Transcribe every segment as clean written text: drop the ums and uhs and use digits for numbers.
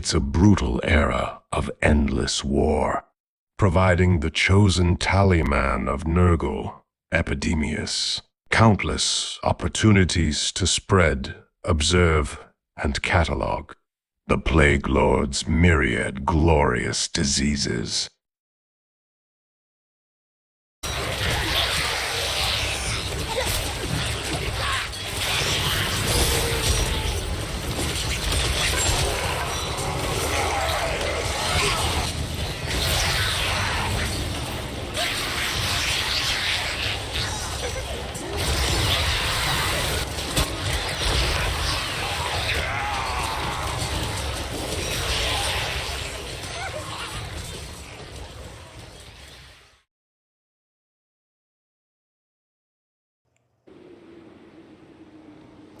It's a brutal era of endless war, providing the chosen tallyman of Nurgle, Epidemius, countless opportunities to spread, observe, and catalog the Plague Lord's myriad glorious diseases.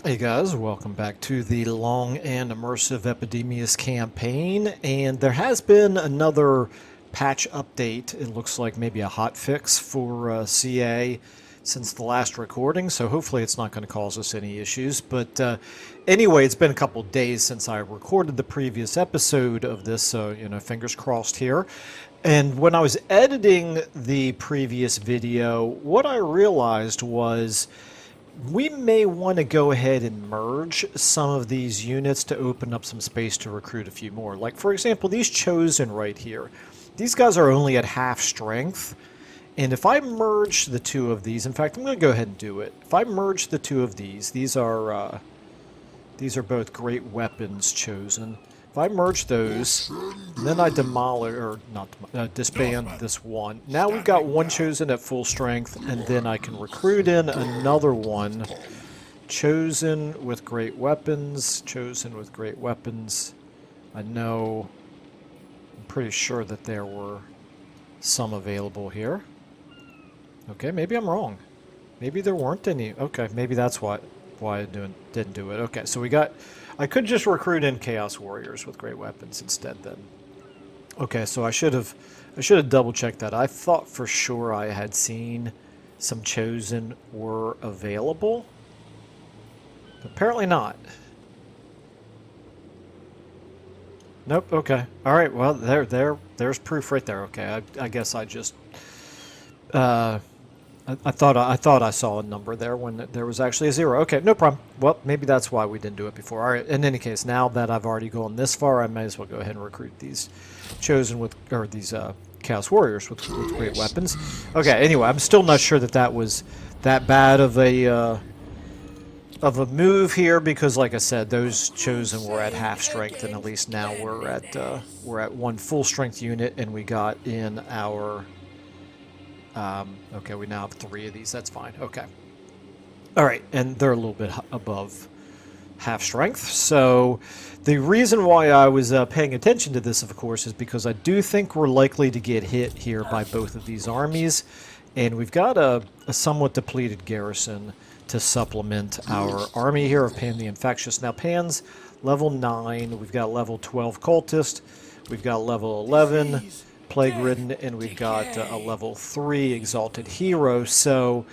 Hey guys, welcome back to the long and immersive Epidemius campaign, and there has been another patch update. It looks like maybe a hot fix for CA since the last recording, so hopefully it's not going to cause us any issues. But anyway, it's been a couple days since I recorded the previous episode of this, so fingers crossed here. And when I was editing the previous video, what I realized was we may want to go ahead and merge some of these units to open up some space to recruit a few more. Like, for example, these Chosen right here. These guys are only at half strength. And if I merge the two of these, in fact, I'm going to go ahead and do it. If I merge the two of these are both great weapons Chosen. If I merge those, and then I demolish, or not disband this one. Now we've got one Chosen at full strength, and then I can recruit in another one. Chosen with great weapons. Chosen with great weapons. I'm pretty sure that there were some available here. Okay, maybe I'm wrong. Maybe there weren't any. Okay, maybe that's why I didn't do it. Okay, so I could just recruit in Chaos Warriors with great weapons instead then. Okay, so I should have double checked that. I thought for sure I had seen some Chosen were available. Apparently not. Nope, okay. Alright, well there's proof right there. Okay, I guess I just I thought I saw a number there when there was actually a 0. Okay, no problem. Well, maybe that's why we didn't do it before. All right, in any case, now that I've already gone this far, I may as well go ahead and recruit these Chosen with, or these Chaos Warriors with great weapons. Okay, anyway, I'm still not sure that was that bad of a move here, because like I said, those Chosen were at half strength, and at least now we're at one full strength unit, and we got in our okay, we now have 3 of these. That's fine. Okay. All right, and they're a little bit above half strength. So the reason why I was paying attention to this, of course, is because I do think we're likely to get hit here by both of these armies, and we've got a somewhat depleted garrison to supplement our army here of Pan the Infectious. Now, Pan's level 9. We've got level 12 Cultist. We've got level 11 Plague-Ridden, and we've got a level 3 Exalted Hero. So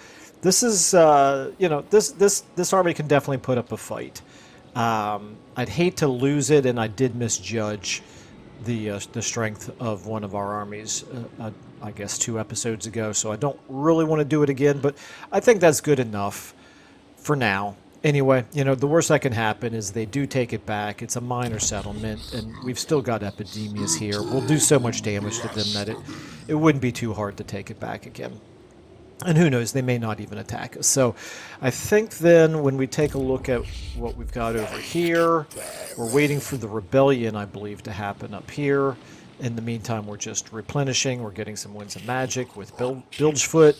this is, this army can definitely put up a fight. I'd hate to lose it, and I did misjudge the strength of one of our armies, I guess 2 episodes ago, so I don't really want to do it again, but I think that's good enough for now. Anyway, the worst that can happen is they do take it back. It's a minor settlement, and we've still got Epidemius here. We'll do so much damage to them that it wouldn't be too hard to take it back again. And who knows, they may not even attack us. So I think then when we take a look at what we've got over here, we're waiting for the rebellion, I believe, to happen up here. In the meantime, we're just replenishing. We're getting some Winds of Magic with Bilgefoot.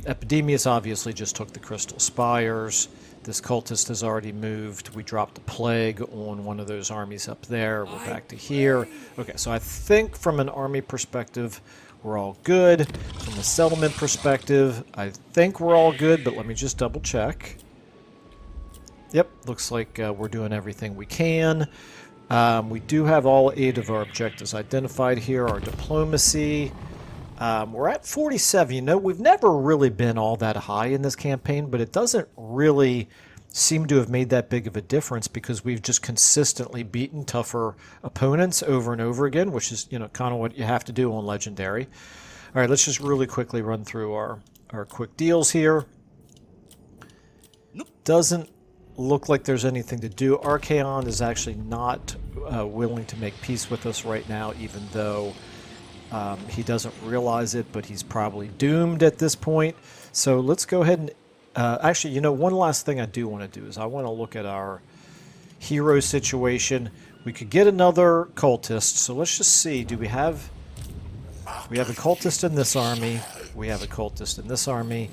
Epidemius obviously just took the Crystal Spires. This Cultist has already moved. We dropped the Plague on one of those armies up there. We're back to here. Okay, so I think from an army perspective, we're all good. From a settlement perspective, I think we're all good, but let me just double check. Yep, looks like we're doing everything we can. We do have all 8 of our objectives identified here. Our diplomacy. We're at 47. We've never really been all that high in this campaign, but it doesn't really seem to have made that big of a difference because we've just consistently beaten tougher opponents over and over again, which is, you know, kind of what you have to do on Legendary. All right, let's just really quickly run through our quick deals here. Doesn't look like there's anything to do. Archaon is actually not willing to make peace with us right now, even though he doesn't realize it, but he's probably doomed at this point. So let's go ahead and actually, you know, one last thing I do want to do is I want to look at our hero situation. We could get another cultist, so let's just see. Do we have a cultist in this army? We have a cultist in this army.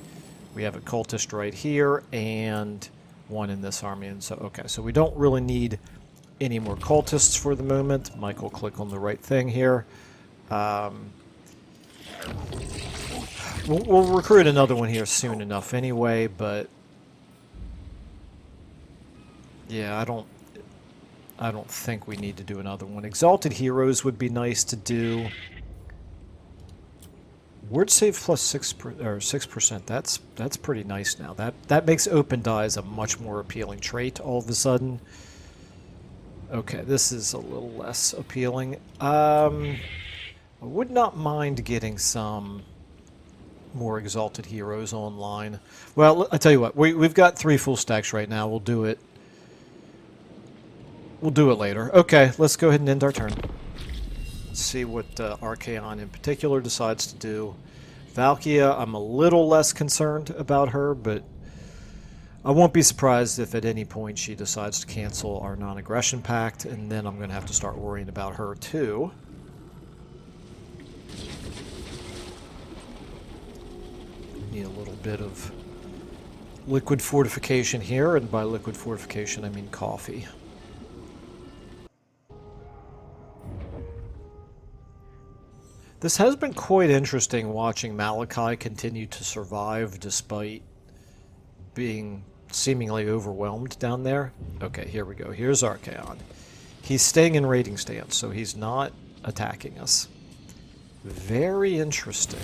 We have a cultist right here, and one in this army. And so, okay, so we don't really need any more cultists for the moment. Mike will click on the right thing here. We'll recruit another one here soon enough anyway, but yeah, I don't think we need to do another one. Exalted Heroes would be nice to do. Word save plus 6%. That's pretty nice now. That makes open dies a much more appealing trait all of a sudden. Okay, this is a little less appealing. I would not mind getting some more Exalted Heroes online. Well, I tell you what, we've got 3 full stacks right now. We'll do it later. Okay, let's go ahead and end our turn. Let's see what Archaon in particular decides to do. Valkia, I'm a little less concerned about her, but I won't be surprised if at any point she decides to cancel our non-aggression pact, and then I'm going to have to start worrying about her too. Need a little bit of liquid fortification here, and by liquid fortification I mean coffee. This has been quite interesting watching Malachi continue to survive despite being seemingly overwhelmed down there. Okay, here we go. Here's Archaon. He's staying in raiding stance, so he's not attacking us. Very interesting.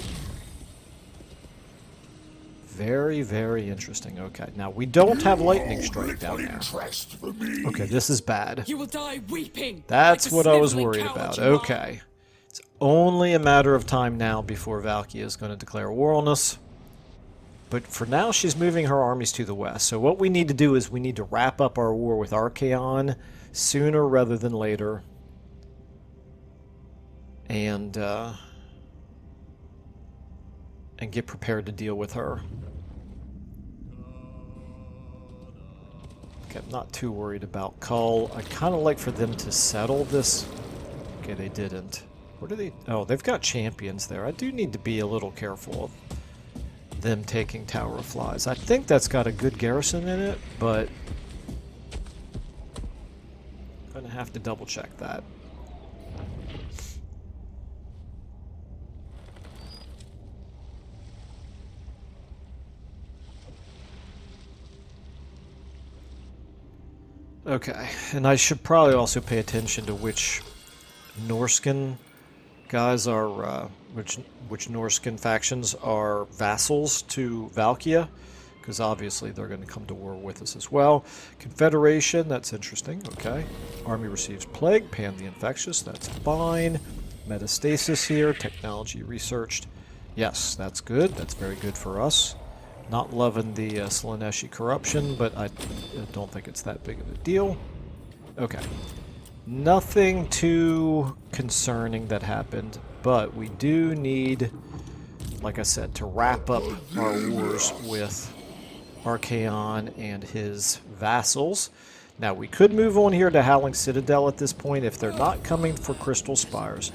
Very, very interesting. Okay, now we don't have lightning strike down there. Okay, this is bad. You will die weeping. That's like what I was sniveling worried coward about. you are. Okay. It's only a matter of time now before Valkia is going to declare war on us. But for now, she's moving her armies to the west. So what we need to do is we need to wrap up our war with Archaon sooner rather than later. And get prepared to deal with her. Okay, I'm not too worried about Cull. I kind of like for them to settle this. Okay, they didn't. What are they? Oh, they've got champions there. I do need to be a little careful of them taking Tower of Flies. I think that's got a good garrison in it, but I'm gonna have to double check that. Okay, and I should probably also pay attention to which Norscan guys are, which Norscan factions are vassals to Valkia, because obviously they're going to come to war with us as well. Confederation, that's interesting, okay. Army receives Plague, Pan the Infectious, that's fine. Metastasis here, technology researched. Yes, that's good, that's very good for us. Not loving the Slaneshi corruption, but I don't think it's that big of a deal. Okay. Nothing too concerning that happened, but we do need, like I said, to wrap up our wars with Archaon and his vassals. Now, we could move on here to Howling Citadel at this point if they're not coming for Crystal Spires.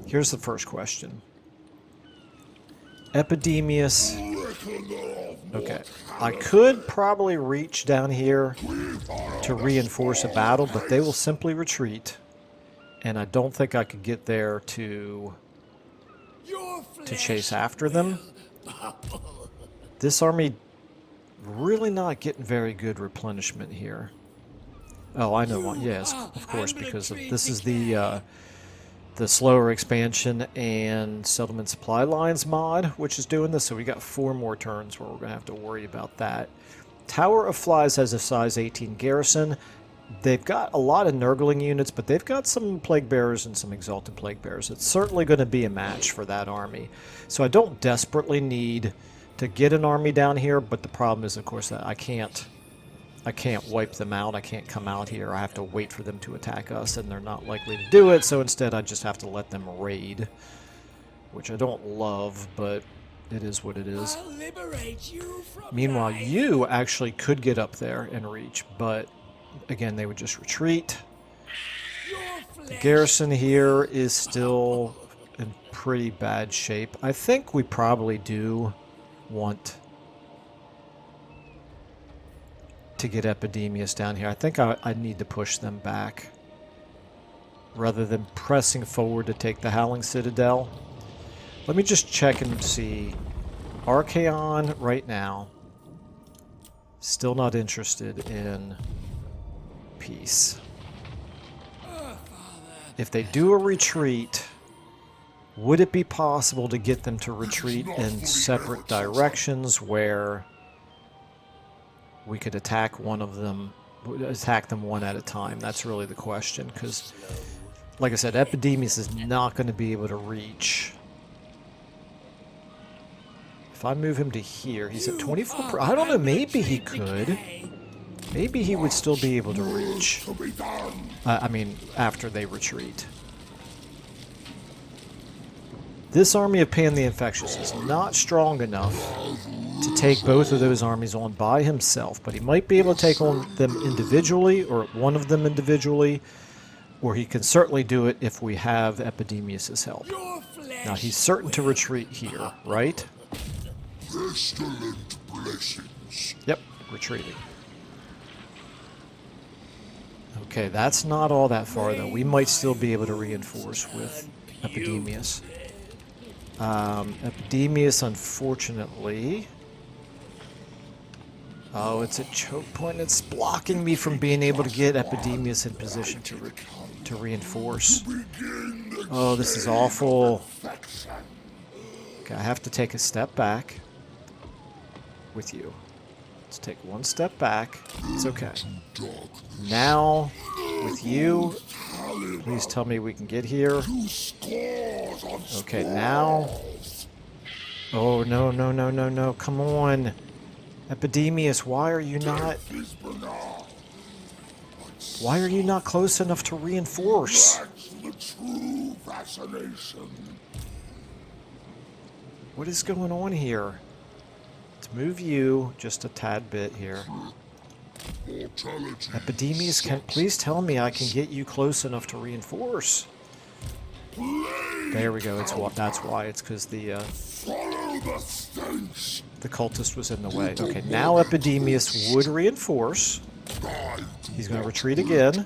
Here's the first question. Epidemius. Okay, I could probably reach down here to reinforce a battle, but they will simply retreat, and I don't think I could get there to chase after them. This army really not getting very good replenishment here. Oh, I know why. Yes, of course, because this is the slower expansion and settlement supply lines mod, which is doing this. So we got 4 more turns where we're going to have to worry about that. Tower of Flies has a size 18 garrison. They've got a lot of Nurgling units, but they've got some Plague Bearers and some Exalted Plague Bearers. It's certainly going to be a match for that army. So I don't desperately need to get an army down here, but the problem is, of course, that I can't wipe them out. I can't come out here. I have to wait for them to attack us, and they're not likely to do it, so instead I just have to let them raid, which I don't love, but it is what it is. Meanwhile, you actually could get up there and reach, but again, they would just retreat. The garrison here is still in pretty bad shape. I think we probably do want to get Epidemius down here. I think I need to push them back rather than pressing forward to take the Howling Citadel. Let me just check and see. Archaon right now, still not interested in peace. If they do a retreat, would it be possible to get them to retreat in separate directions where we could attack one of them, attack them one at a time? That's really the question, because, like I said, Epidemius is not going to be able to reach. If I move him to here, he's at 24%. I don't know, maybe he could. Maybe he would still be able to reach. I mean, after they retreat. This army of Pan the Infectious is not strong enough to take both of those armies on by himself, but he might be able to take on them individually, or one of them individually, or he can certainly do it if we have Epidemius' help. Now, he's certain to retreat here, right? Yep, retreating. Okay, that's not all that far, though. We might still be able to reinforce with Epidemius. Epidemius, unfortunately... Oh, it's a choke point. It's blocking me from being able to get Epidemius in position to reinforce. Oh, this is awful. Okay, I have to take a step back with you. Let's take one step back. It's okay. Now, with you, please tell me we can get here. Okay, now. Oh, no, no, no, no, no. Come on. Epidemius, why are you not... Why are you not close enough to reinforce? What is going on here? Let's move you just a tad bit here. Epidemius, please tell me I can get you close enough to reinforce. There we go. That's why. It's because the cultist was in the way. Okay, now Epidemius would reinforce. He's going to retreat again.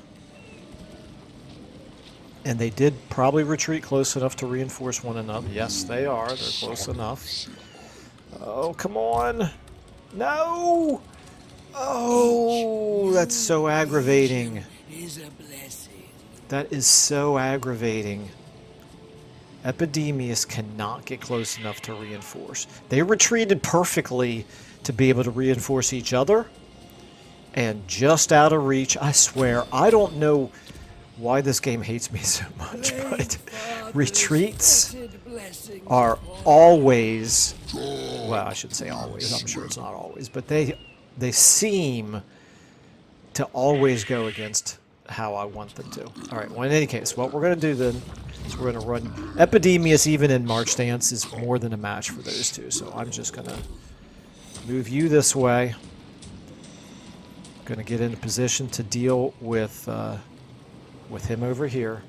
And they did probably retreat close enough to reinforce one another. Yes, they are. They're close enough. Oh, come on. No! Oh, that's so aggravating. That is so aggravating. Epidemius cannot get close enough to reinforce. They retreated perfectly to be able to reinforce each other. And just out of reach, I swear, I don't know why this game hates me so much, but retreats are always, well, I shouldn't say always, I'm sure it's not always, but they seem to always go against how I want them to. All right, well, in any case, what we're going to do then is we're going to run Epidemius. Even in March stance is more than a match for those two, so I'm just going to move you this way. Going to get into position to deal with him over here.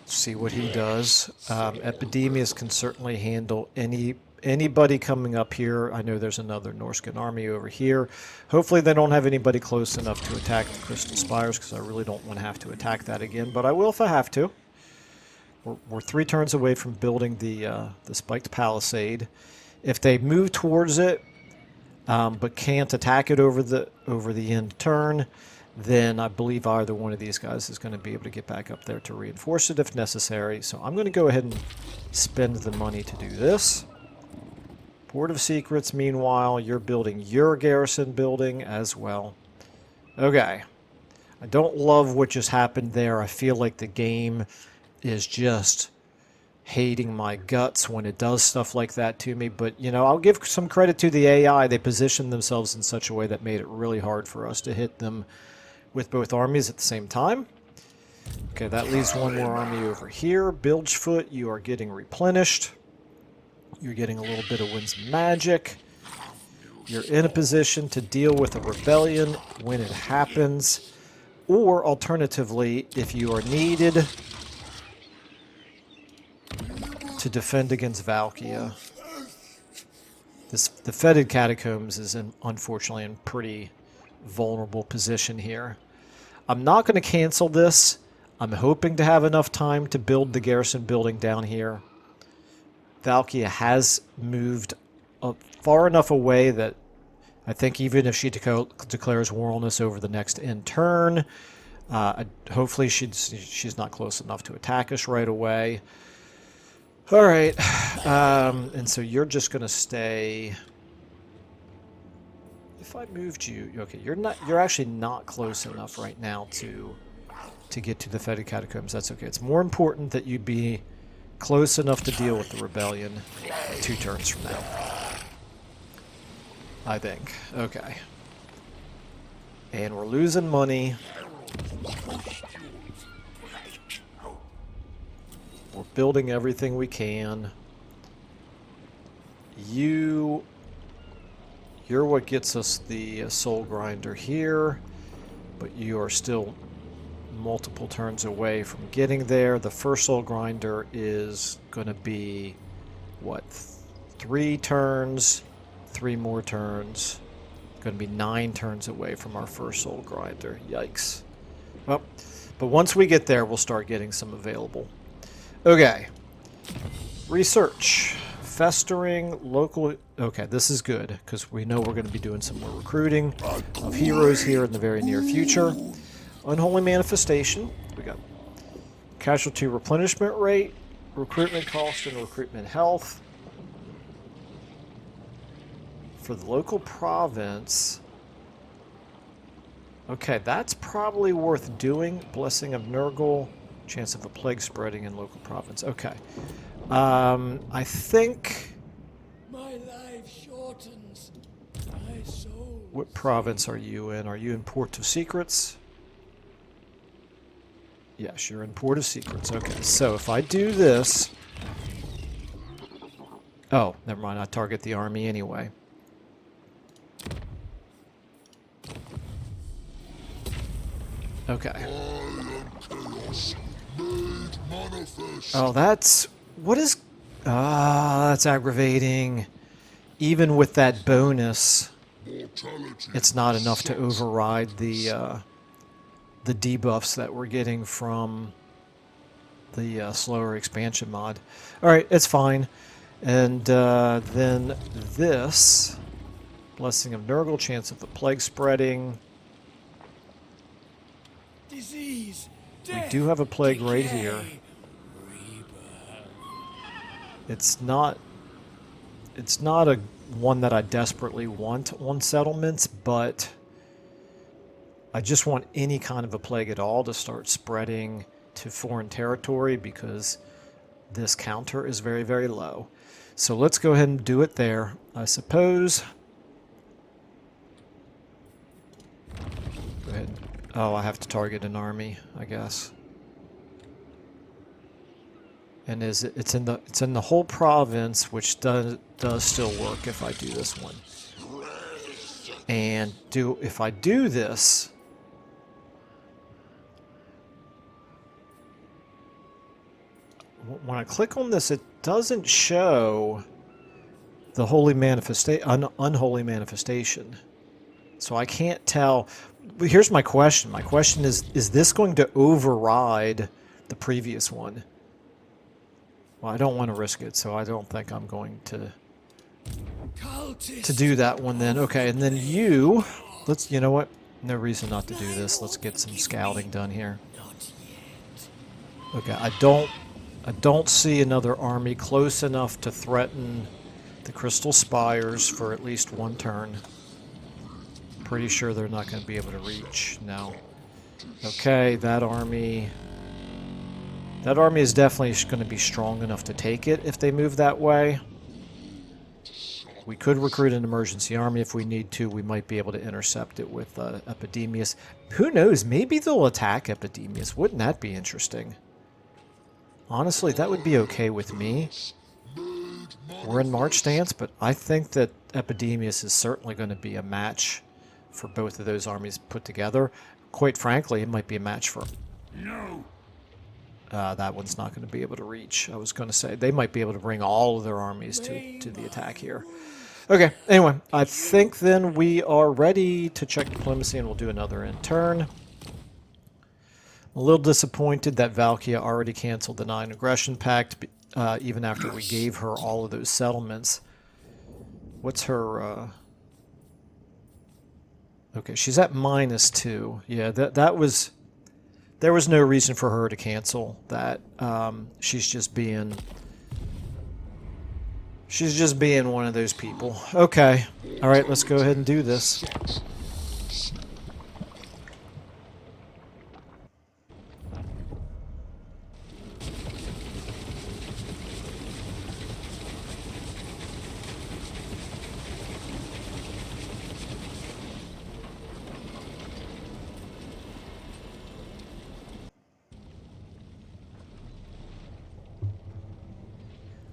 See what he does. Epidemius can certainly handle anybody coming up here. I know there's another Norscan army over here. Hopefully they don't have anybody close enough to attack the Crystal Spires, because I really don't want to have to attack that again, but I will if I have to. We're 3 turns away from building the spiked palisade. If they move towards it, but can't attack it over the end turn, then I believe either one of these guys is going to be able to get back up there to reinforce it if necessary. So I'm going to go ahead and spend the money to do this. Board of Secrets, meanwhile, you're building your garrison building as well. Okay. I don't love what just happened there. I feel like the game is just hating my guts when it does stuff like that to me. But, you know, I'll give some credit to the AI. They positioned themselves in such a way that made it really hard for us to hit them with both armies at the same time. Okay, that leaves one more army over here. Bilgefoot, you are getting replenished. You're getting a little bit of Winds of Magic. You're in a position to deal with a rebellion when it happens. Or, alternatively, if you are needed to defend against Valkia. The Fetid Catacombs is, unfortunately, in pretty vulnerable position here. I'm not going to cancel this. I'm hoping to have enough time to build the garrison building down here. Valkia has moved far enough away that I think even if she declares war on us over the next end turn, hopefully she's not close enough to attack us right away. All right, and so you're just going to stay. If I moved you, okay, you're actually not close enough right now to get to the Fetid Catacombs. That's okay. It's more important that you be close enough to deal with the rebellion 2 turns from now. I think. Okay. And we're losing money. We're building everything we can. You're what gets us the Soul Grinder here, but you are still multiple turns away from getting there. The first Soul Grinder is going to be, what, 3 turns, 3 more turns. Going to be 9 turns away from our first Soul Grinder. Yikes. Well, but once we get there, we'll start getting some available. Okay. Research. Festering local... Okay, this is good, because we know we're going to be doing some more recruiting of heroes here in the very near future. Unholy Manifestation. We got casualty replenishment rate, recruitment cost, and recruitment health. For the local province... Okay, that's probably worth doing. Blessing of Nurgle. Chance of a plague spreading in local province. Okay. I think... My life shortens. My soul. What province are you in? Are you in Port of Secrets? Yes, you're in Port of Secrets. Okay, so if I do this... Oh, never mind. I target the army anyway. Okay. Oh, that's... What is... that's aggravating. Even with that bonus, it's not enough to override the debuffs that we're getting from the slower expansion mod. Alright, it's fine. And then this... Blessing of Nurgle, chance of the plague spreading. Disease. We do have a plague right here. It's not a one that I desperately want on settlements, but I just want any kind of a plague at all to start spreading to foreign territory because this counter is very, very low. So let's go ahead and do it there, I suppose. Go ahead. Oh, I have to target an army, I guess. And it's in the whole province, which does still work if I do this one. And if I do this, when I click on this, it doesn't show the unholy manifestation. So I can't tell. Here's my question. My question is this going to override the previous one? Well, I don't want to risk it, so I don't think I'm going to do that one then. Okay, and then you know what? No reason not to do this. Let's get some scouting done here. Okay, I don't see another army close enough to threaten the Crystal Spires for at least one turn. Pretty sure they're not going to be able to reach. No. Okay, that army... That army is definitely going to be strong enough to take it if they move that way. We could recruit an emergency army if we need to. We might be able to intercept it with Epidemius. Who knows? Maybe they'll attack Epidemius. Wouldn't that be interesting? Honestly, that would be okay with me. We're in March stance, but I think that Epidemius is certainly going to be a match for both of those armies put together. Quite frankly, it might be a match for... No. That one's not going to be able to reach. I was going to say, they might be able to bring all of their armies to the attack here. Okay, anyway, I think then we are ready to check diplomacy, and we'll do another end turn. I'm a little disappointed that Valkia already canceled the non-aggression pact, even after we gave her all of those settlements. What's her... Okay, she's at -2. Yeah, that was... There was no reason for her to cancel that. She's just being one of those people. Okay. All right, let's go ahead and do this.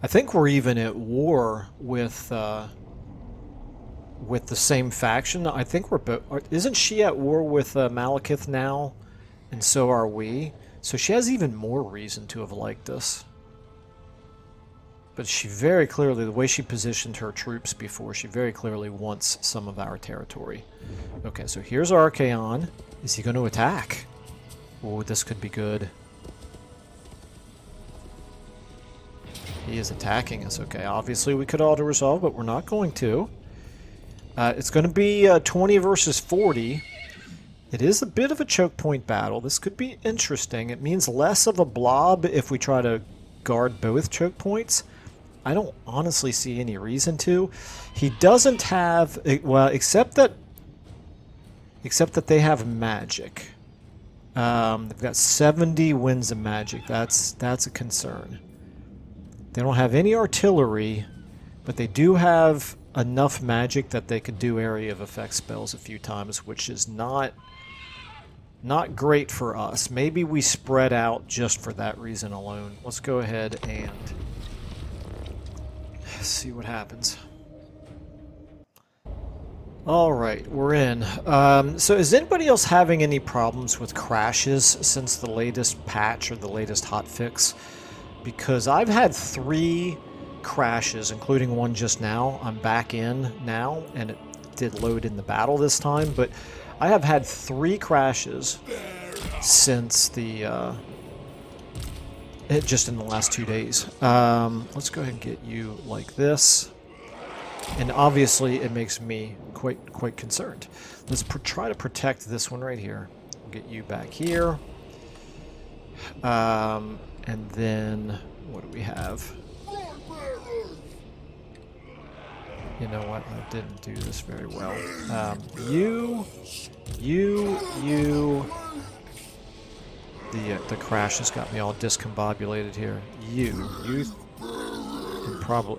I think we're even at war with the same faction. I think we're both... Isn't she at war with Malekith now? And so are we. So she has even more reason to have liked us. But she very clearly, the way she positioned her troops before, she very clearly wants some of our territory. Okay, so here's Archaon. Is he going to attack? Oh, this could be good. He is attacking us. Okay, obviously we could auto-resolve, but we're not going to. It's going to be 20 versus 40. It is a bit of a choke point battle. This could be interesting. It means less of a blob if we try to guard both choke points. I don't honestly see any reason to. He doesn't have... Well, except that they have magic. They've got 70 winds of magic. That's a concern. They don't have any artillery, but they do have enough magic that they could do area of effect spells a few times, which is not great for us. Maybe we spread out just for that reason alone. Let's go ahead and see what happens. Alright, we're in. So is anybody else having any problems with crashes since the latest patch or the latest hotfix? Because I've had 3 crashes, including one just now. I'm back in now, and it did load in the battle this time, but I have had 3 crashes since the... just in the last 2 days. Let's go ahead and get you like this. And obviously it makes me quite concerned. Let's try to protect this one right here. We'll get you back here. And then, what do we have? You know what? I didn't do this very well. You. The crash has got me all discombobulated here. You,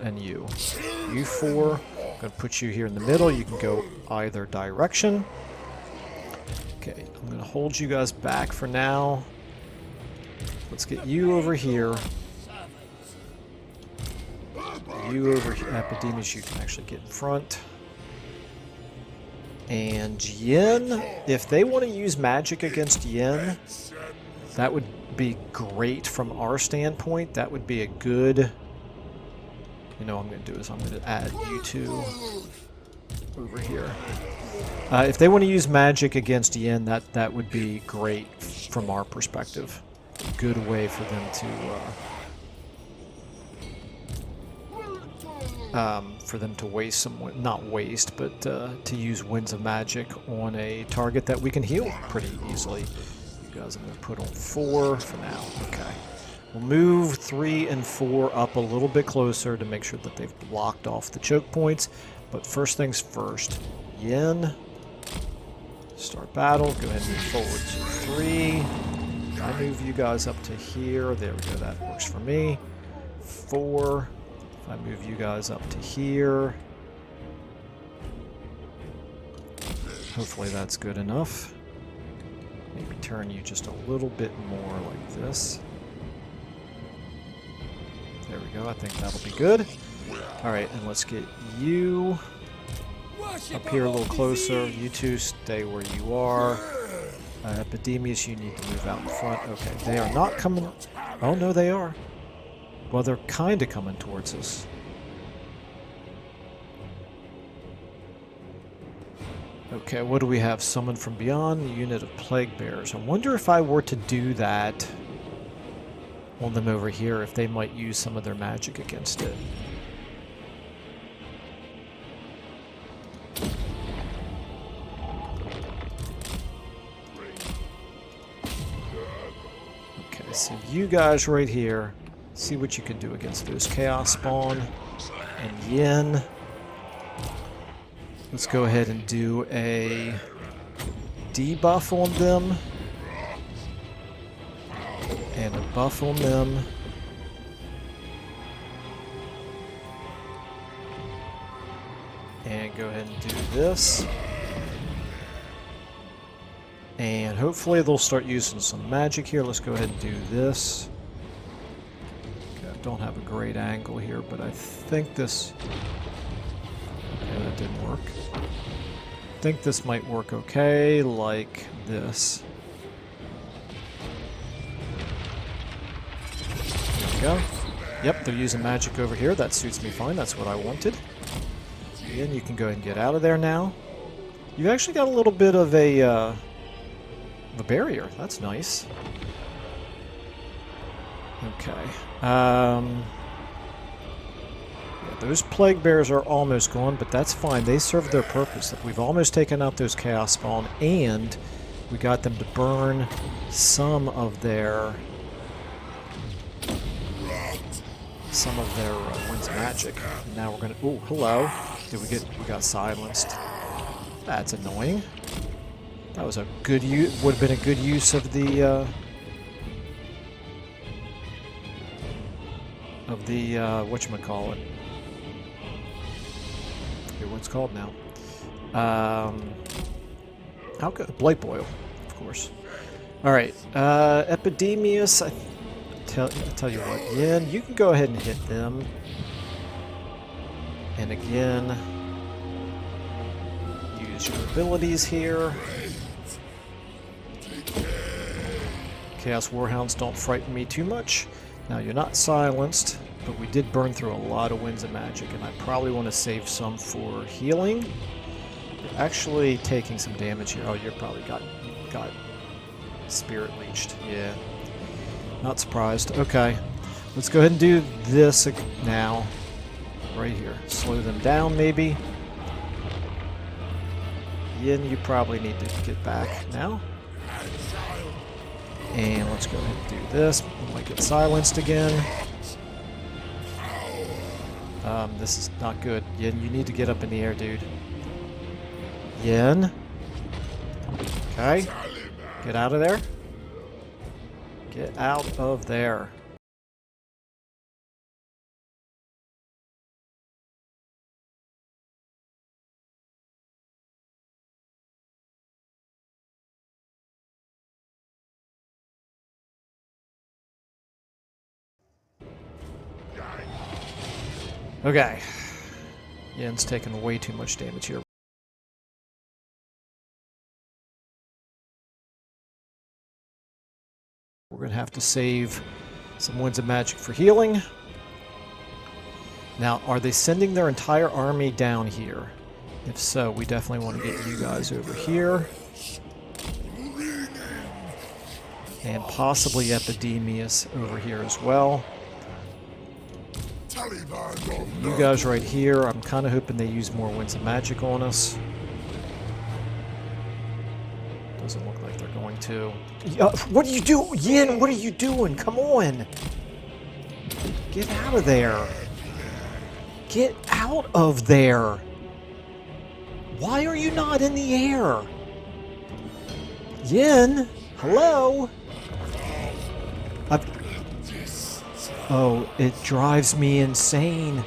and you. You 4. I'm gonna put you here in the middle. You can go either direction. Okay, I'm gonna hold you guys back for now. Let's get you over here. You over here. Epidemius, you can actually get in front. And Yin, if they want to use magic against Yin, that would be great from our standpoint. That would be a good... You know what I'm going to do is I'm going to add you 2 over here. If they want to use magic against Yin, that would be great from our perspective. A good way for them to waste some, not waste, but to use winds of magic on a target that we can heal pretty easily. You guys, I'm going to put on 4 for now. Okay. We'll move 3 and 4 up a little bit closer to make sure that they've blocked off the choke points. But first things first. Yin. Start battle. Go ahead and move forward to 3. I move you guys up to here. There we go. That works for me. 4. If I move you guys up to here. Hopefully that's good enough. Maybe turn you just a little bit more like this. There we go. I think that'll be good. Alright, and let's get you up here a little closer. You two stay where you are. Epidemius, you need to move out in front. Okay, they are not coming... Oh, no, they are. Well, they're kind of coming towards us. Okay, what do we have? Summon from beyond, the unit of plague bearers. I wonder if I were to do that on them over here, if they might use some of their magic against it. Okay, so you guys right here, see what you can do against those Chaos Spawn and Yin. Let's go ahead and do a debuff on them. And a buff on them. And go ahead and do this. And hopefully they'll start using some magic here. Let's go ahead and do this. Okay, I don't have a great angle here, but I think this... Okay, that didn't work. I think this might work okay, like this. There we go. Yep, they're using magic over here. That suits me fine. That's what I wanted. Again, you can go ahead and get out of there now. You've actually got a little bit of a barrier. That's nice. Okay. Yeah, those plague bears are almost gone, but that's fine. They serve their purpose. We've almost taken out those chaos spawn, and we got them to burn some of their winds of magic. And now we're gonna. Oh, hello. We got silenced. That's annoying. That was a good use. Would have been a good use of the whatchamacallit. What it's called now. How good? Blight Boil, of course. Alright, Epidemius, I tell you what, Yin, you can go ahead and hit them. And again, use your abilities here. Chaos Warhounds don't frighten me too much. Now, you're not silenced, but we did burn through a lot of winds of magic, and I probably want to save some for healing. You're actually taking some damage here. Oh, you're probably got spirit leeched. Yeah. Not surprised. Okay. Let's go ahead and do this now. Right here. Slow them down, maybe. Yin, you probably need to get back now. And let's go ahead and do this. We might get silenced again. This is not good. Yin, you need to get up in the air, dude. Yin. Okay. Get out of there. Get out of there. Okay. Yin's taking way too much damage here. We're going to have to save some winds of magic for healing. Now, are they sending their entire army down here? If so, we definitely want to get you guys over here. And possibly Epidemius over here as well. Okay, you guys right here, I'm kind of hoping they use more winds of magic on us. Doesn't look like they're going to. What are you doing? Yin, what are you doing? Come on! Get out of there. Get out of there. Why are you not in the air? Yin? Hello? Oh, it drives me insane.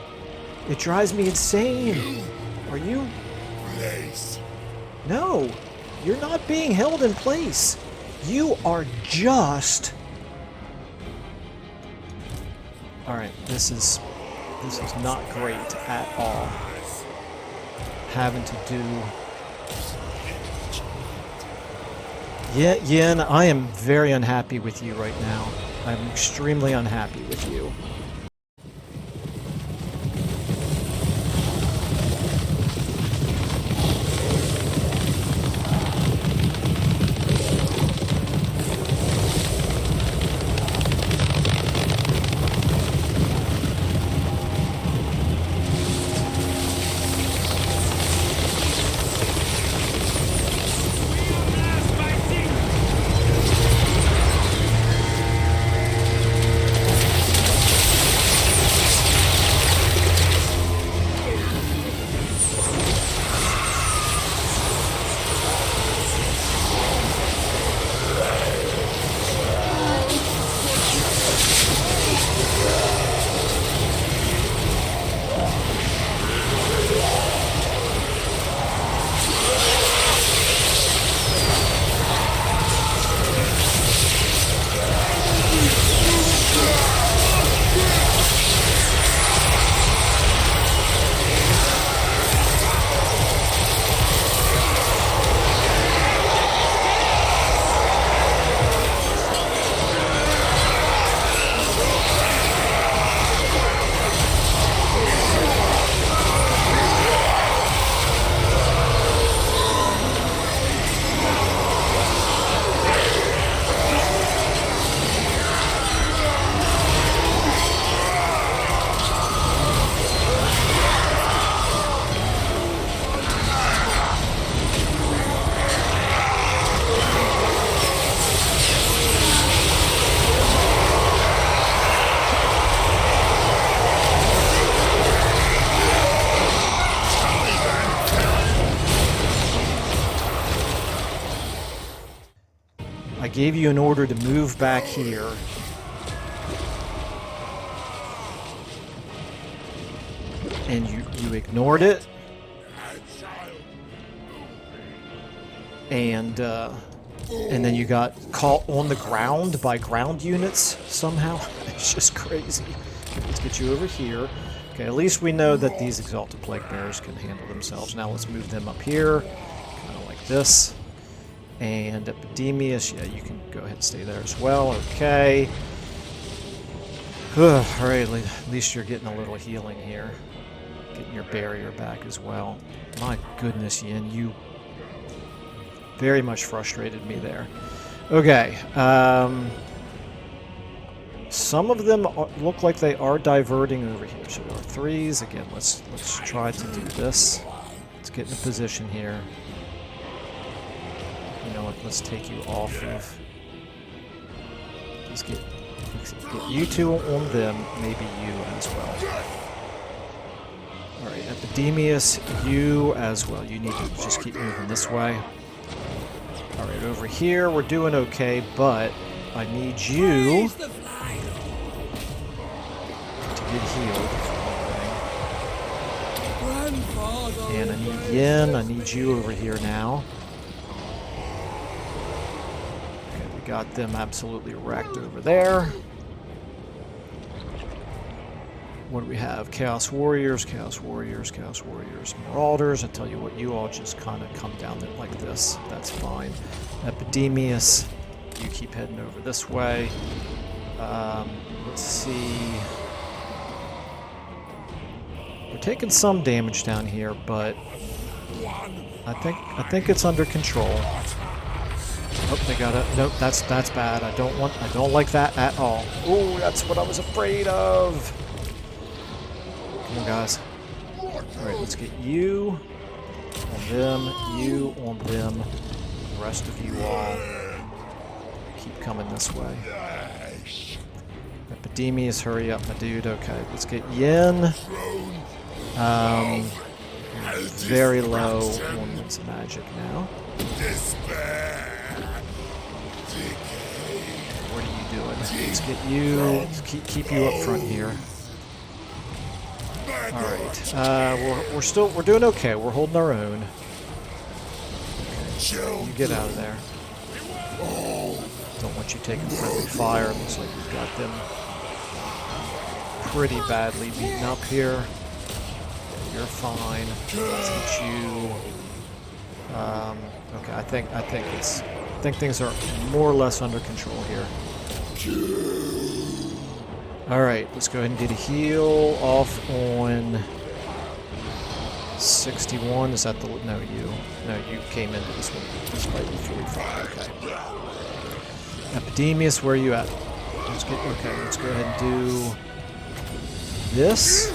It drives me insane. Are you? No, you're not being held in place. You are just... Alright, this is not great at all. Having to do... Yeah, Yin, I am very unhappy with you right now. I'm extremely unhappy with you. I gave you an order to move back here. And you ignored it. And then you got caught on the ground by ground units somehow. It's just crazy. Let's get you over here. Okay, at least we know that these Exalted Plague Bearers can handle themselves. Now let's move them up here, kind of like this. And Epidemius, yeah, you can go ahead and stay there as well. Okay. Alright, at least you're getting a little healing here. Getting your barrier back as well. My goodness, Yin, you very much frustrated me there. Okay. Some of them look like they are diverting over here. So our threes, again, let's try to do this. Let's get in a position here. You know what, let's take you off of... Let's get you two on them, maybe you as well. Alright, Epidemius, you as well. You need to just keep moving this way. Alright, over here we're doing okay, but I need you to get healed. And I need Yin, I need you over here now. Okay, we got them absolutely wrecked over there. What do we have? Chaos Warriors, Chaos Warriors, Chaos Warriors, Marauders. I tell you what, you all just kind of come down there like this. That's fine. Epidemius, you keep heading over this way. Let's see. We're taking some damage down here, but I think it's under control. Oh, they got it. Nope, that's bad. I don't like that at all. Ooh, that's what I was afraid of. Come on, guys. Alright, let's get you on them, you on them, the rest of you all keep coming this way. Epidemius, hurry up, my dude. Okay, let's get Yin. Very low Ornaments of Magic now. What are you doing? Let's get you. Let's keep you up front here. All right. We're doing okay. We're holding our own. Okay. You get out of there. Don't want you taking friendly fire. Looks like we've got them pretty badly beaten up here. You're fine. Let's get you. Okay, I think things are more or less under control here. All right, let's go ahead and get a heal off on 61. Is that the no? You came into this one despite the 45. Okay. Epidemius, where are you at? Let's go ahead and do this.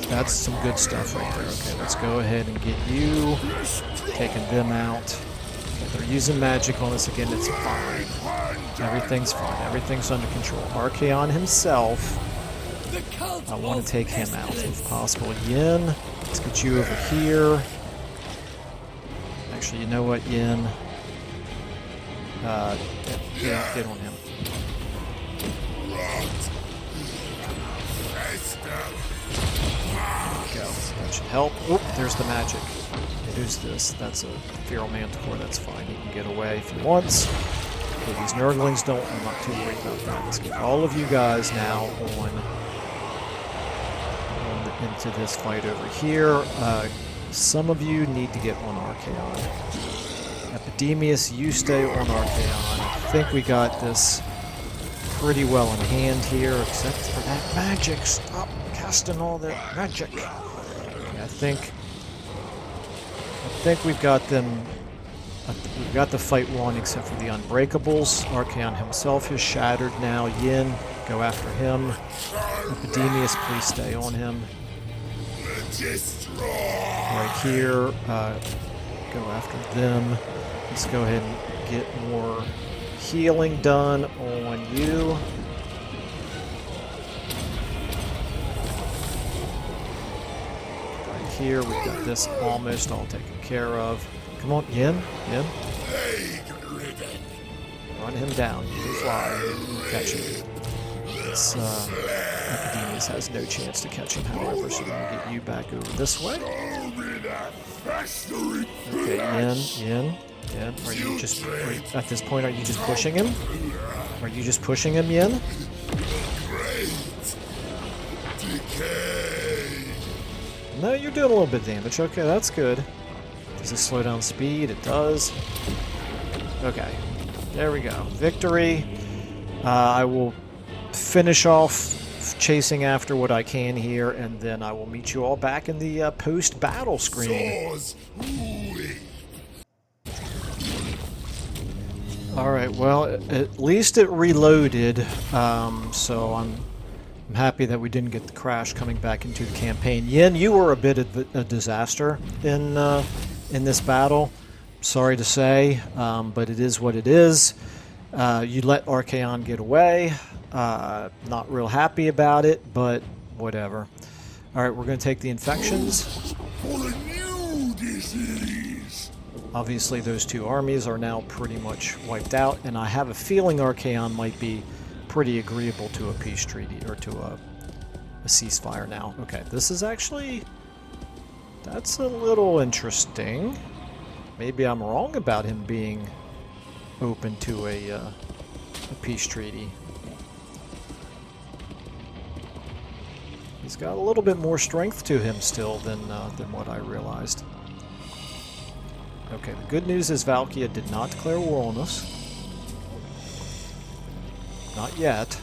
That's some good stuff right there. Okay, let's go ahead and get you. Taking them out. Okay, they're using magic on us again. It's fine. Everything's fine. Everything's under control. Archaon himself. I want to take him out if possible. Yin, let's get you over here. Actually, you know what, Yin? Get on him. Go. That should help. Oop, there's the magic. Who's this? That's a Feral Manticore. That's fine. He can get away if he wants. Okay, these Nurglings don't. I'm not too worried about that. Let's get all of you guys now into this fight over here. Some of you need to get on Archaon. Epidemius, you stay on Archaon. I think we got this pretty well in hand here, except for that magic. Stop casting all that magic. Okay, I think we've got them. We've got the fight won, except for the Unbreakables. Archaon himself is shattered now. Yin, go after him. Epidemius, please stay on him. Right here, go after them. Let's go ahead and get more healing done on you. Right here, we've got this almost all taken care of. Come on, Yin. Run him down. You can fly. You can catch him. This Epidemius has no chance to catch him, however, so we're going to get you back over this way. Okay, Yin. Are you just, at this point, are you just pushing him? Are you just pushing him, Yin? No, you're doing a little bit of damage. Okay, that's good. Does this slow down speed? It does. Okay, there we go. Victory. I will finish off chasing after what I can here, and then I will meet you all back in the post-battle screen. Alright, well, at least it reloaded, so I'm happy that we didn't get the crash coming back into the campaign. Yin, you were a bit of a disaster in this battle. Sorry to say, but it is what it is. You let Archaon get away. Not real happy about it, but whatever. Alright, we're going to take the infections. For a new disease. Obviously, those two armies are now pretty much wiped out, and I have a feeling Archaon might be pretty agreeable to a peace treaty, or to a ceasefire now. Okay, this is actually... that's a little interesting. Maybe I'm wrong about him being open to a peace treaty. He's got a little bit more strength to him still than what I realized. Okay, the good news is Valkia did not declare war on us. Not yet.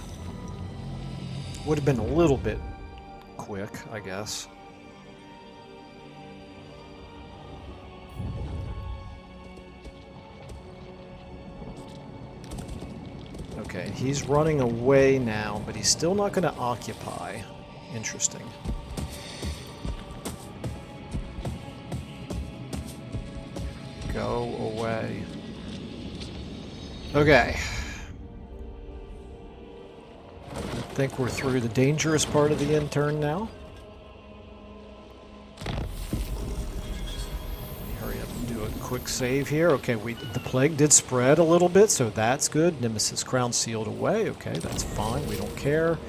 Would have been a little bit quick, I guess. Okay, he's running away now, but he's still not going to occupy. Interesting. Go away. Okay. I think we're through the dangerous part of the end turn now. Hurry up and do a quick save here. Okay, the plague did spread a little bit, so that's good. Nemesis Crown sealed away. Okay, that's fine. We don't care.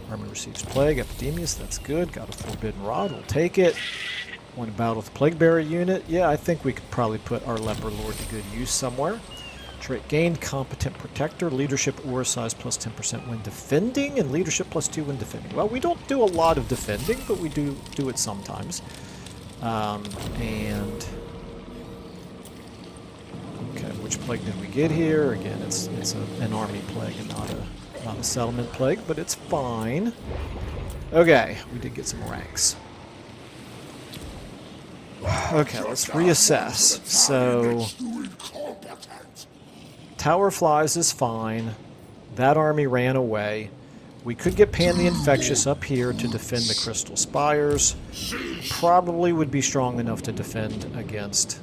Army receives plague. Epidemius, that's good. Got a Forbidden Rod. We'll take it. Want to battle with the Plague Bearer unit? Yeah, I think we could probably put our Leper Lord to good use somewhere. Trait gained, Competent Protector, Leadership Aura Size plus 10% when defending, and Leadership plus 2 when defending. Well, we don't do a lot of defending, but we do it sometimes. And... okay, which plague did we get here? Again, it's an army plague and not a settlement plague, but it's fine. Okay, we did get some ranks. Okay, let's reassess. So, Tower Flies is fine. That army ran away. We could get Pan the Infectious up here to defend the Crystal Spires. Probably would be strong enough to defend against.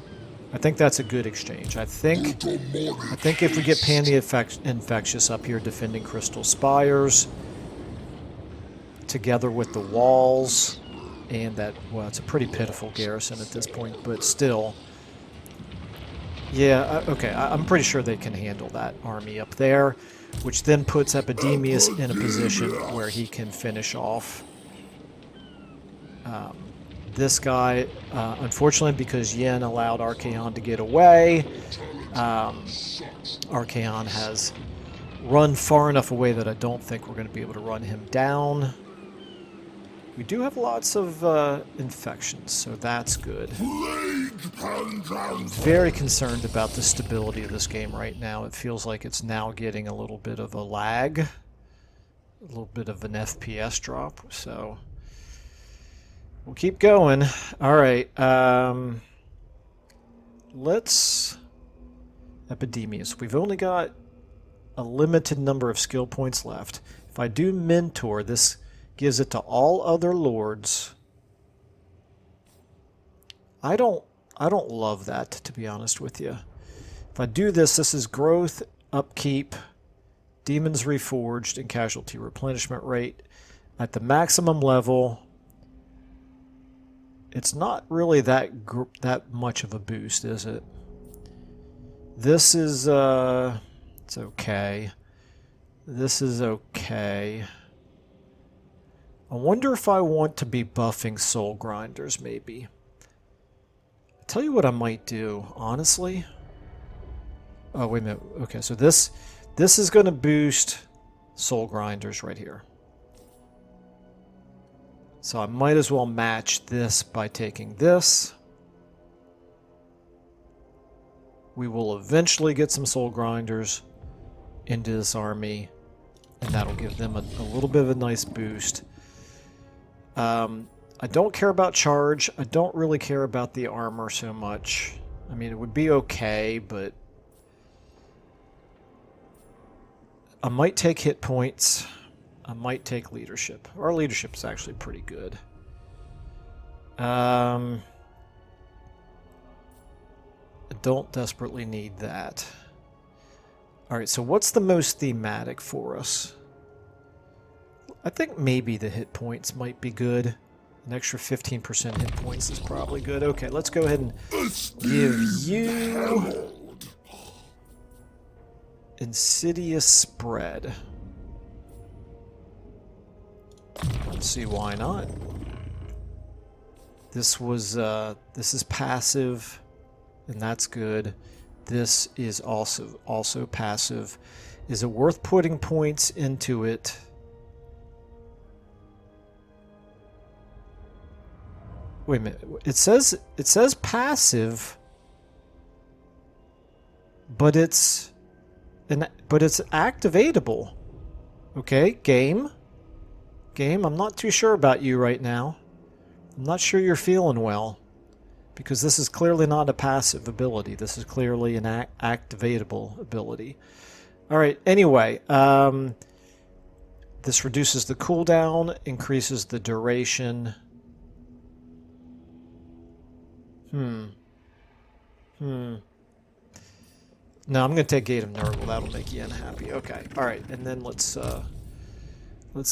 I think that's a good exchange. I think if we get Pan the Infectious up here defending Crystal Spires, together with the walls, and that, well, it's a pretty pitiful garrison at this point, but still. Yeah, okay, I'm pretty sure they can handle that army up there, which then puts Epidemius in a position where he can finish off this guy. Unfortunately, because Yin allowed Archaon to get away, Archaon has run far enough away that I don't think we're going to be able to run him down. We do have lots of infections, so that's good. I'm very concerned about the stability of this game right now. It feels like it's now getting a little bit of a lag, a little bit of an FPS drop, so we'll keep going. All right, let's... Epidemius. We've only got a limited number of skill points left. If I do Mentor, this gives it to all other lords. I don't love that, to be honest with you. If I do this, this is growth, upkeep, demons reforged, and casualty replenishment rate at the maximum level. It's not really that much of a boost, is it? This is it's okay. This is okay. I wonder if I want to be buffing Soul Grinders, maybe. I'll tell you what I might do, honestly. Oh, wait a minute. Okay, so this is going to boost Soul Grinders right here. So I might as well match this by taking this. We will eventually get some Soul Grinders into this army, and that'll give them a little bit of a nice boost. I don't care about charge. I don't really care about the armor so much. I mean, it would be okay, but I might take hit points. I might take leadership. Our leadership is actually pretty good. I don't desperately need that. Alright, so what's the most thematic for us? I think maybe the hit points might be good. An extra 15% hit points is probably good. Okay, let's go ahead and give you Insidious Spread. Let's see, why not? This is passive, and that's good. This is also passive. Is it worth putting points into it? Wait a minute. It says passive, but it's activatable. Okay, game, I'm not too sure about you right now. I'm not sure you're feeling well, because this is clearly not a passive ability. This is clearly an activatable ability. All right. Anyway, this reduces the cooldown, increases the duration. No, I'm going to take Gate of Nurgle. That'll make you unhappy. Okay. All right. And then let's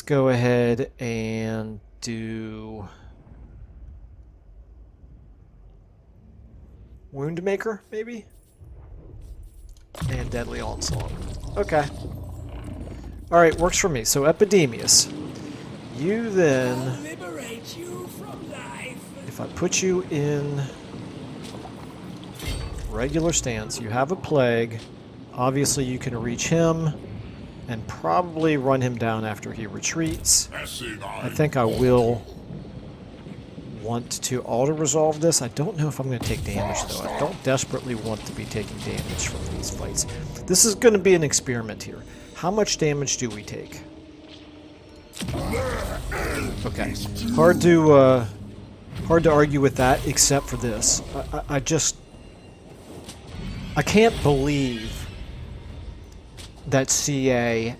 go ahead and do Woundmaker, maybe? And Deadly Onslaught. Okay. All right, works for me. So Epidemius, you then, Liberate you from life. if I put you in regular stance, you have a plague. Obviously, you can reach him and probably run him down after he retreats. I think I will want to auto-resolve this. I don't know if I'm going to take damage, though. I don't desperately want to be taking damage from these fights. This is going to be an experiment here. How much damage do we take? Okay. Hard to argue with that, except for this. I can't believe that CA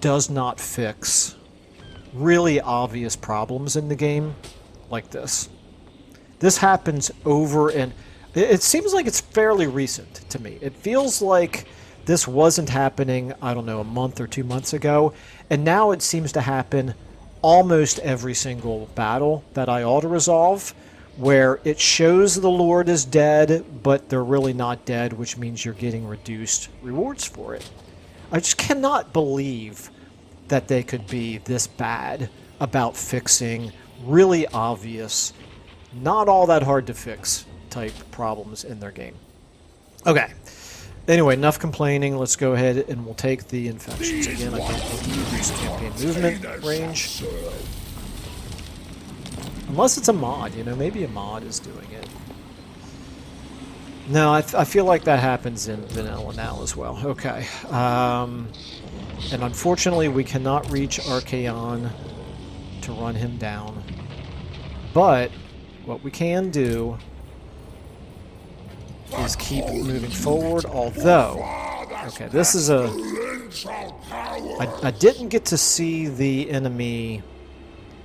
does not fix really obvious problems in the game like this. This happens over, and it seems like it's fairly recent to me. It feels like this wasn't happening, I don't know, a month or 2 months ago, and now it seems to happen almost every single battle that I auto-resolve, where it shows the Lord is dead, but they're really not dead, which means you're getting reduced rewards for it. I just cannot believe that they could be this bad about fixing really obvious, not all that hard to fix type problems in their game. Okay. Anyway, enough complaining. Let's go ahead and we'll take the infections. Again, I don't want to reduce campaign movement range. Unless it's a mod, you know, maybe a mod is doing it. No, I feel like that happens in vanilla now as well. Okay. And unfortunately, we cannot reach Archaon to run him down. But what we can do is keep moving forward, although... Okay, this is a... I didn't get to see the enemy,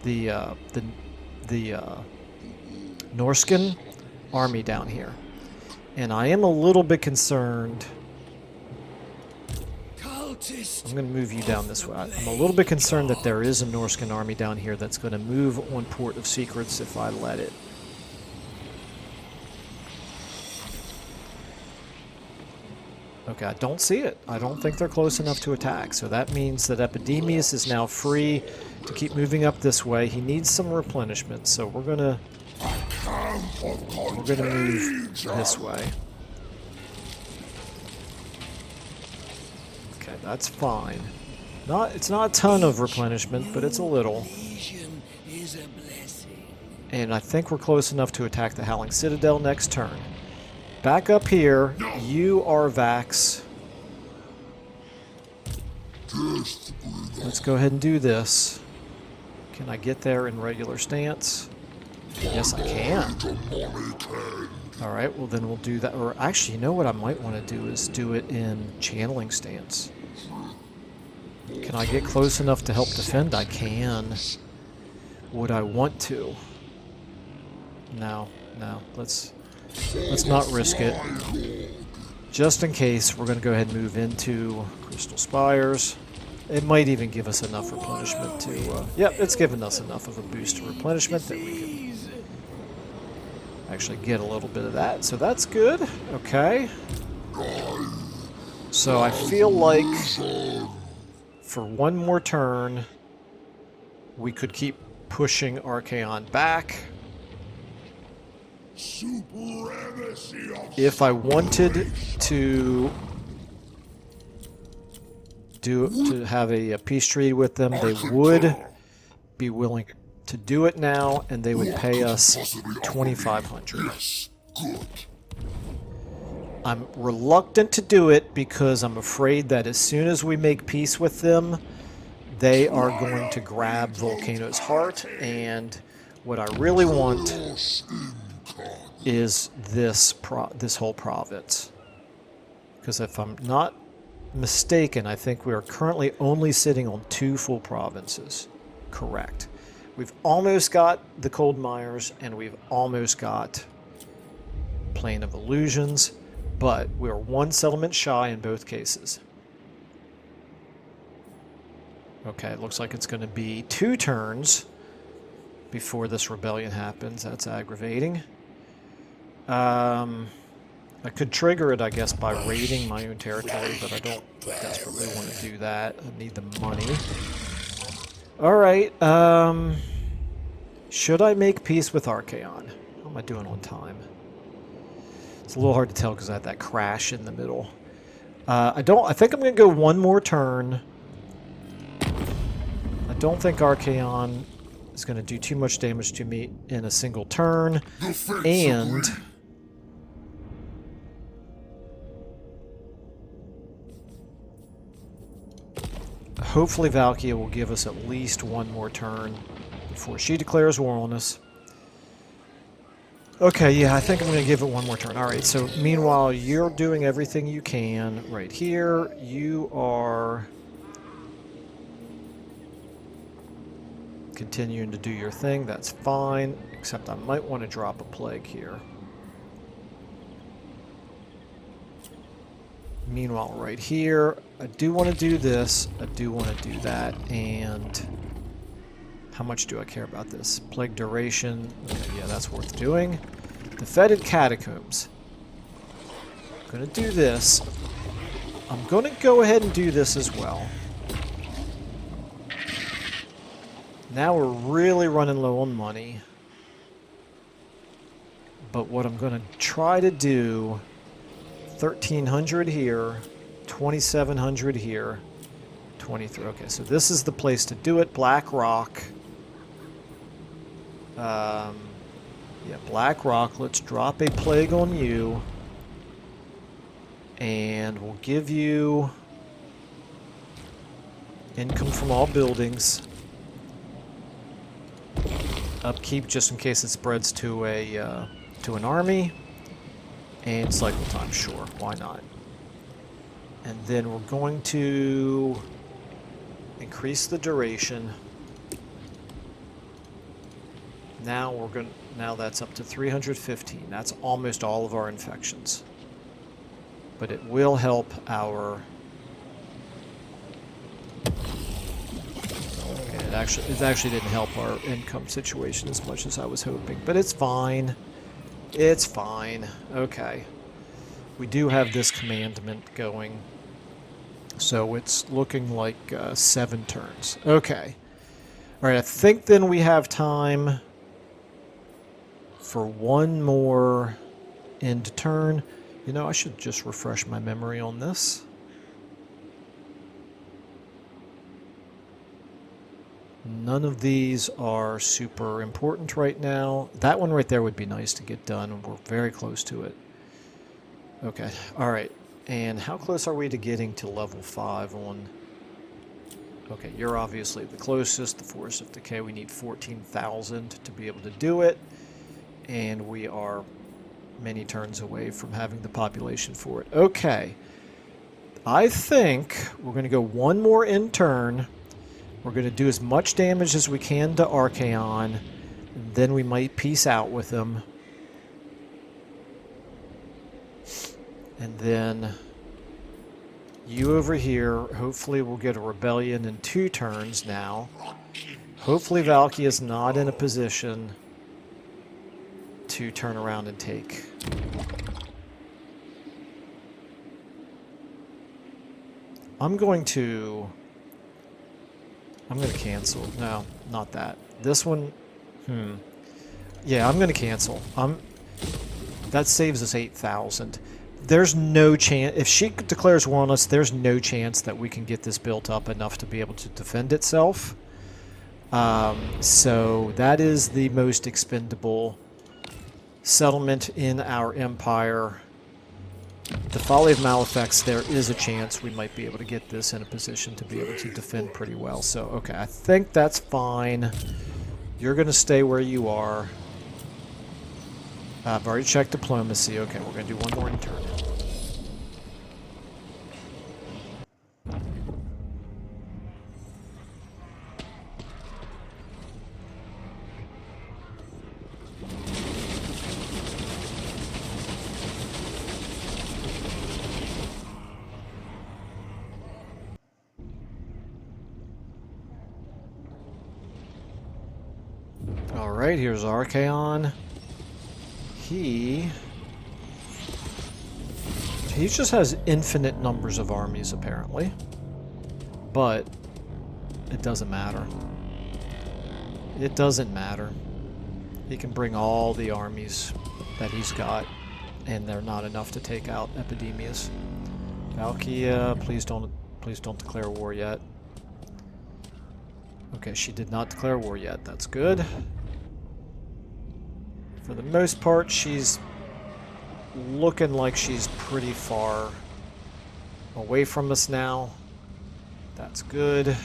the Norscan army down here. And I am a little bit concerned... I'm going to move you down this way. I'm a little bit concerned that there is a Norscan army down here that's going to move on Port of Secrets if I let it. Okay, I don't see it. I don't think they're close enough to attack. So that means that Epidemius is now free to keep moving up this way. He needs some replenishment, so we're gonna move this way. Okay, that's fine. It's not a ton of replenishment, but it's a little. And I think we're close enough to attack the Howling Citadel next turn. Back up here, you are Vax. Let's go ahead and do this. Can I get there in regular stance? Yes, I can. Alright, well then we'll do that. Or actually, you know what I might want to do is do it in channeling stance. Can I get close enough to help defend? I can. Would I want to? No. Let's not risk it. Just in case, we're going to go ahead and move into Crystal Spires. It might even give us enough replenishment to... yep, it's given us enough of a boost to replenishment that we can actually get a little bit of that. So that's good. Okay. So I feel like for one more turn, we could keep pushing Archaon back. If I wanted to have a peace treaty with them, they would be willing to do it now, and they would pay us 2,500. I'm reluctant to do it because I'm afraid that as soon as we make peace with them, they are going to grab Volcano's heart, and what I really want is this whole province. Because if I'm not mistaken, I think we are currently only sitting on 2 full provinces. Correct. We've almost got the Cold Mires, and we've almost got Plane of Illusions, but we're 1 settlement shy in both cases. Okay, it looks like it's going to be 2 turns before this rebellion happens. That's aggravating. I could trigger it, I guess, by raiding my own territory, but I don't desperately want to do that. I need the money. Alright, should I make peace with Archaon? How am I doing on time? It's a little hard to tell because I had that crash in the middle. I think I'm going to go 1 more turn. I don't think Archaon is going to do too much damage to me in a single turn. And hopefully Valkia will give us at least 1 more turn before she declares war on us. Okay, yeah, I think I'm going to give it 1 more turn. Alright, so meanwhile, you're doing everything you can right here. You are continuing to do your thing. That's fine, except I might want to drop a plague here. Meanwhile, right here, I do want to do this, I do want to do that, and how much do I care about this? Plague duration, okay, yeah, that's worth doing. The Fetid Catacombs. I'm going to do this. I'm going to go ahead and do this as well. Now we're really running low on money. But what I'm going to try to do, 1,300 here, 2,700 here, 23. Okay, so this is the place to do it. Black Rock. Yeah, Black Rock. Let's drop a plague on you. And we'll give you income from all buildings. Upkeep just in case it spreads to a to an army. And cycle time, sure, why not? And then we're going to increase the duration. Now that's up to 315. That's almost all of our infections. But it will help our... It actually didn't help our income situation as much as I was hoping, but it's fine. It's fine. Okay. We do have this commandment going, so it's looking like 7 turns. Okay. All right, I think then we have time for 1 more end turn. You know, I should just refresh my memory on this. None of these are super important right now. That one right there would be nice to get done. We're very close to it. Okay, all right. And how close are we to getting to level 5 on... Okay, you're obviously the closest. The Force of Decay, we need 14,000 to be able to do it. And we are many turns away from having the population for it. Okay. I think we're going to go 1 more end turn. We're going to do as much damage as we can to Archaon, and then we might peace out with him. And then you over here, hopefully we'll get a rebellion in 2 turns now. Hopefully Valky is not in a position to turn around and take. I'm going to cancel. No, not that. This one, yeah, I'm going to cancel. That saves us 8,000. There's no chance, if she declares war on us, there's no chance that we can get this built up enough to be able to defend itself. So that is the most expendable settlement in our empire. The Folly of Malefics, there is a chance we might be able to get this in a position to be able to defend pretty well. So, okay, I think that's fine. You're going to stay where you are. I've already checked diplomacy. Okay, we're going to do 1 more in turn. Alright, here's Archaon. He just has infinite numbers of armies, apparently. But it doesn't matter. It doesn't matter. He can bring all the armies that he's got, and they're not enough to take out Epidemius. Valkia, please don't declare war yet. Okay, she did not declare war yet. That's good. For the most part, she's looking like she's pretty far away from us now. That's good.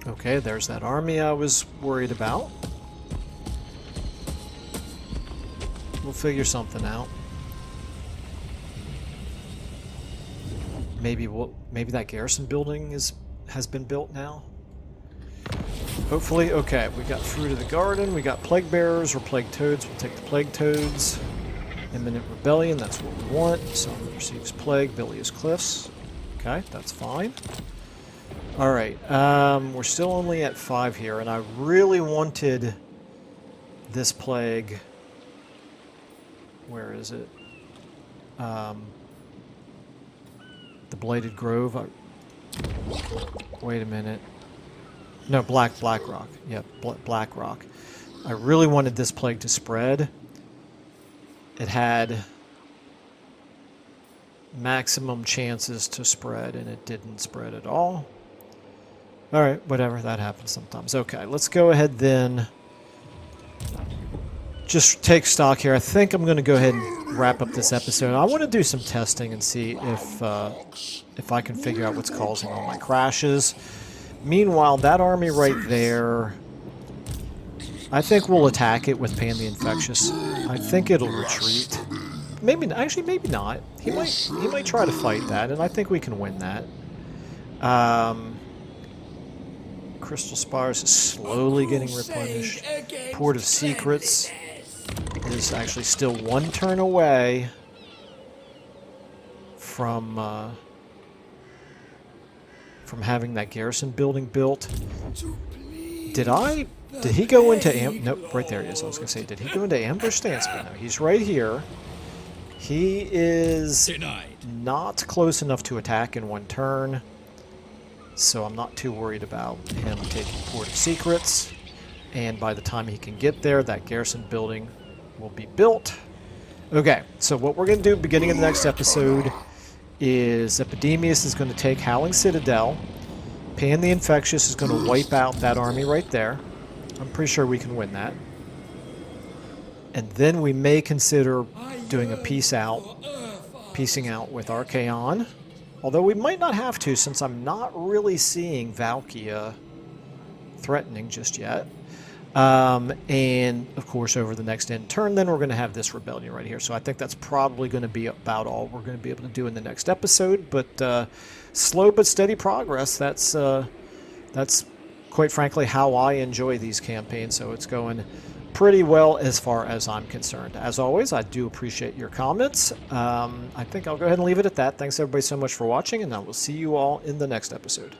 Okay, there's that army I was worried about. We'll figure something out. Maybe that garrison building has been built now. Hopefully. Okay, we got Fruit of the Garden, we got Plague Bearers or Plague Toads. We'll take the Plague Toads. Imminent Rebellion, that's what we want. Someone receives Plague, Bilious Cliffs. Okay, that's fine. Alright, we're still only at 5 here, and I really wanted this plague. Where is it? The Bladed Grove. Wait a minute. No, Black Rock. Yeah, Black Rock. I really wanted this plague to spread. It had maximum chances to spread, and it didn't spread at all. Alright, whatever, that happens sometimes. Okay, let's go ahead then. Just take stock here. I think I'm going to go ahead and wrap up this episode. I want to do some testing and see if I can figure out what's causing all my crashes. Meanwhile, that army right there, I think we'll attack it with Pan the Infectious. I think it'll retreat. Maybe, actually, maybe not. He might try to fight that, and I think we can win that. Crystal Spires is slowly getting replenished. Port of Secrets is actually still 1 turn away from having that garrison building built. Did he go into nope, right there he is. I was going to say, did he go into ambush stance? But no, he's right here. He is not close enough to attack in 1 turn. So I'm not too worried about him taking Port of Secrets. And by the time he can get there, that garrison building will be built. Okay, so what we're going to do beginning of the next episode is Epidemius is going to take Howling Citadel. Pan the Infectious is going to wipe out that army right there. I'm pretty sure we can win that. And then we may consider doing a piecing out with Archaon. Although we might not have to, since I'm not really seeing Valkia threatening just yet. And, of course, over the next end turn, then we're going to have this rebellion right here. So I think that's probably going to be about all we're going to be able to do in the next episode. But slow but steady progress. That's quite frankly how I enjoy these campaigns. So it's going pretty well as far as I'm concerned. As always, I do appreciate your comments. I think I'll go ahead and leave it at that. Thanks everybody so much for watching, and I will see you all in the next episode.